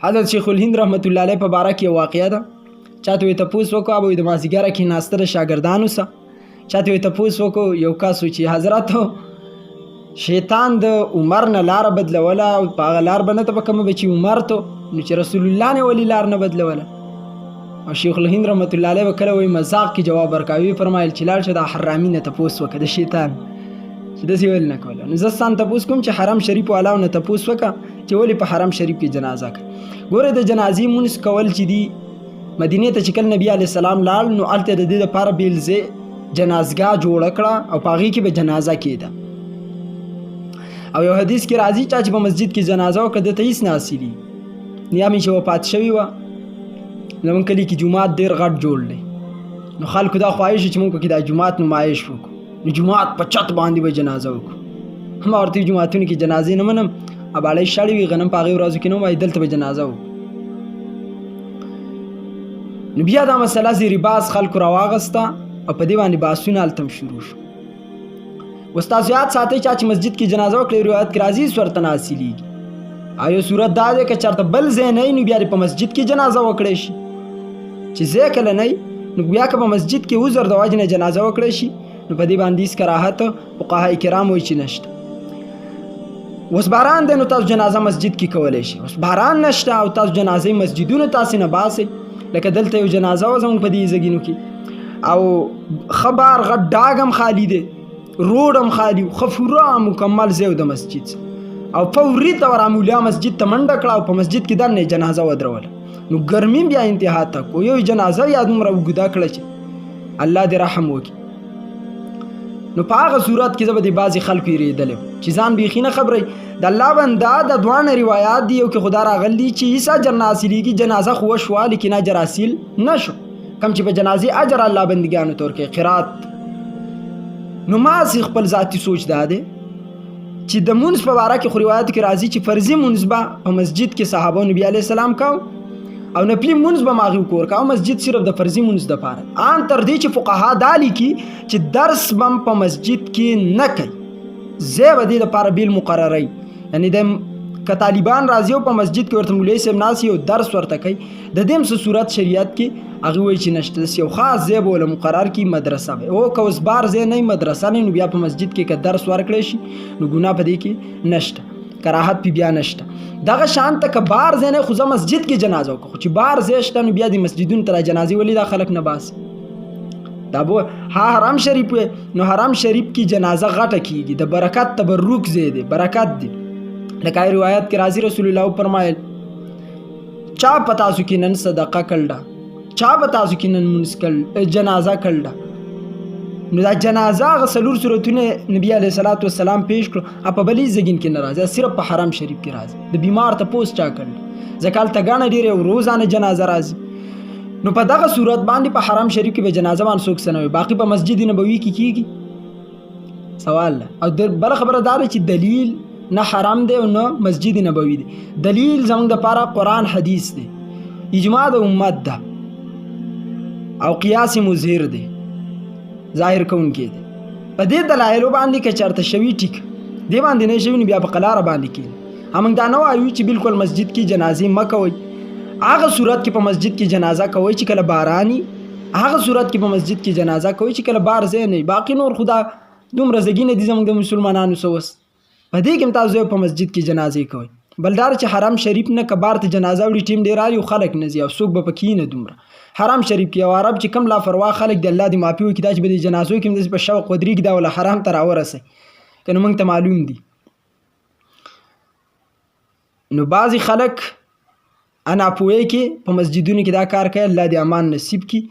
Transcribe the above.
حضرت شیخ الهند رحمت الله علیه په باره کې یو واقعه ده. چاته یې تپوس وکړو ابو د مازدیګره کې ناسته د شاګردانو سره. چاته یې تپوس وکړو یو کس چې حضرت شیطان د عمر نه لار بدلوله او په هغه لار به نه ته به کومه به چې عمر ته نو چې رسول الله نه ولې لار نه بدلوله. او شیخ الهند رحمت الله علیه به کله وایي مذاق کې جواب ورکوي فرمایل چې لاړ شه د حرامي نه تپوس وکړه د شیطان چې داسې ویل نه کوله. نو زه ستان تپوس کوم چې حرم شریف والاو نه تپوس وکړه چې ولې په حرم شریف کې جنازه کوي. ګوره د جنازې مونځ کول چې دي مدینې ته چې کله نبي علیه السلام لاړ نو هلته د دې دپاره بېل ځای جنازګاه جوړه کړه او په هغې کې به جنازه کېده. او یو حدیث کې راځي چا چې په مسجد کې جنازه وکړه ده ته هېڅ نه حاصلي. یا مې چې وفات شوې وه زمونږ کلي کې جومات ډېر غټ جوړ دی نو خلکو دا خواهش چې مونږ پکې دا جومات نمایش وکړو نو جومات په چت باندې به جنازه وکړو. ما ورته جوماتونو کې جنازې نه منم اباړی شړې وي غنم په هغې ورځو کې نه وایي دلته به جنازه وکړو. نو بیا دا مسله زیر باز خلکو راواغسته او په دې باندې بحثونه هلته هم شروع شو. اوس تاسو یاد ساتئ چا چې مسجد کې جنازه وکړي روایت کې راځي هېڅ ورته نه حاصلېږي. او یو صورت دا دی که چېرته بل ځای نه وي نو بیا دې په مسجد کې جنازه وکړی شي. چې ځای کله نه وي نو بیا که په مسجد کې عذر د وجې نه جنازه وکړی شي نو په دې باندې هېڅ کراهت فقهای کرام وایي چې نشته. اوس باران دی نو تاسو جنازه مسجد کې کولی شي. اوس باران نشته او تاسو جنازې مسجدونو تاسې نه باسئ لکه دلته یو جنازه وه زموږ په دې زګینو کې او ښه بار غټ ډاګ هم خالي دی روډ هم خالي و ښه پوره مکمل ځای د مسجد او فوري طور مولیا مسجد ته منډه کړه او په مسجد کې دننه جنازه ودروله. نو ګرمي بیا انتها ته کو یو جنازه یا دومره اوږده کړه چې الله دې رحم وکړي. نو په هغه صورت کې زه به د بعضې خلکو یېرېدلی چې ځان بیخي نه خبروي د الله بنده د دواړه روایات دي یو کې خدا راغلی دي چې هېڅ اجر نه حاصلېږي جنازه خو وشوه لیکن اجر حاصل نه شو کوم چې په جنازې اجر الله بندګانو ته ورکوي قرات. نو ماسې خپل ذاتي سوچ دا دی چې د مونځ په باره کې خو روایت کې راځي چې فرضي مونځ به په مسجد کې صحابه نبي علیه السلام کاو او نفلي مونځ به ماغي کور کا او مسجد صرف د فرضي مونځ دپاره ان تر دې چې فقها دا لیکي چې درس به په مسجد کې نه کوي ځای به دې دپاره بیل مقرروي یعنې د که طالبان راځي او په مسجد کې ورته مولوي صاحب ناست یو درس ورته کوي د دې هم څه صورت شریعت کې هغې وایي چې نشته داسې یو خاص ځای به ورله مقرر کړي مدرسه به او که اوس بار ځای نه وي مدرسه نه نو بیا په مسجد کې که درس ورکړی شي نو ګناه په دې کې نشته کراهت پې بیا نشته. دغه شان ته که بار ځای نه خو زه مسجد کې جنازه وکړو خو چې بار ځای شته نو بیا د مسجدونو ته را جنازې ولې دا خلک نه باسي. دا به حرم شریف وی نو حرم شریف کې جنازه غټه کېږي د برکت تبرک ځای دی برکت دی. لکه روایت کې راځي رسول الله فرمایل چا په تاسو کې نن صدقه کړله چا په تاسو کې نن مونځ جنازه کړله نو دا جنازه هغه څلور صورتونه نبي علیه الصلاۃ والسلام پیش کړو په بلې ځګین کې نه راځي صرف په حرم شریف کې راځي. د بیمار تپوس چا کړل ځکه هلته ګڼه ډېرې روزانه جنازه راځي نو په دغه صورت باندې په حرم شریف کې به جنازه باندې څوک څه نه وي باقي په مسجد نبوي کې کېږي سوال ده. او بله خبره دا ده چې دلیل نه حرم دی او نه مسجد نبوي دی. دلیل زموږ دپاره قرآن حدیث دی اجماع د امت ده او قیاس مظهر دی ظاهر کوونکی دی. په دې دلایلو باندې که چېرته شوي ټیک دې باندې نه شوي نو بیا په قلاره باندې کېږي. همونږ دا نه وایو چې بلکل مسجد کې جنازې مه کوئ هغه صورت کې په مسجد کې جنازه کوئ چې کله باراني هغه صورت کې په مسجد کې جنازه کوئ چې کله بار ځای نه باقي نور خو دا دومره زګینه دي زموږ د مسلمانانو څه وس په دې کې هم تاسو په مسجد کې جنازې کوئ. بلدار چې حرم شریف نه که بار ته جنازه وړي ټیم ډېر رالي او خلک نه ځي او څوک به پکې نه دومره. حرم شریف کې او عرب چې کم لاپروا خلک د الله دې معافي وکړي دا چې به د جنازو کې هم داسې په شوق ودرېږي دا ولا حرام ته راورسئ که نو موږ ته معلوم دي. نو بعضې خلک ناپوهۍ کې په مسجدونو کې دا کار کوي الله دې امان نصیب کړي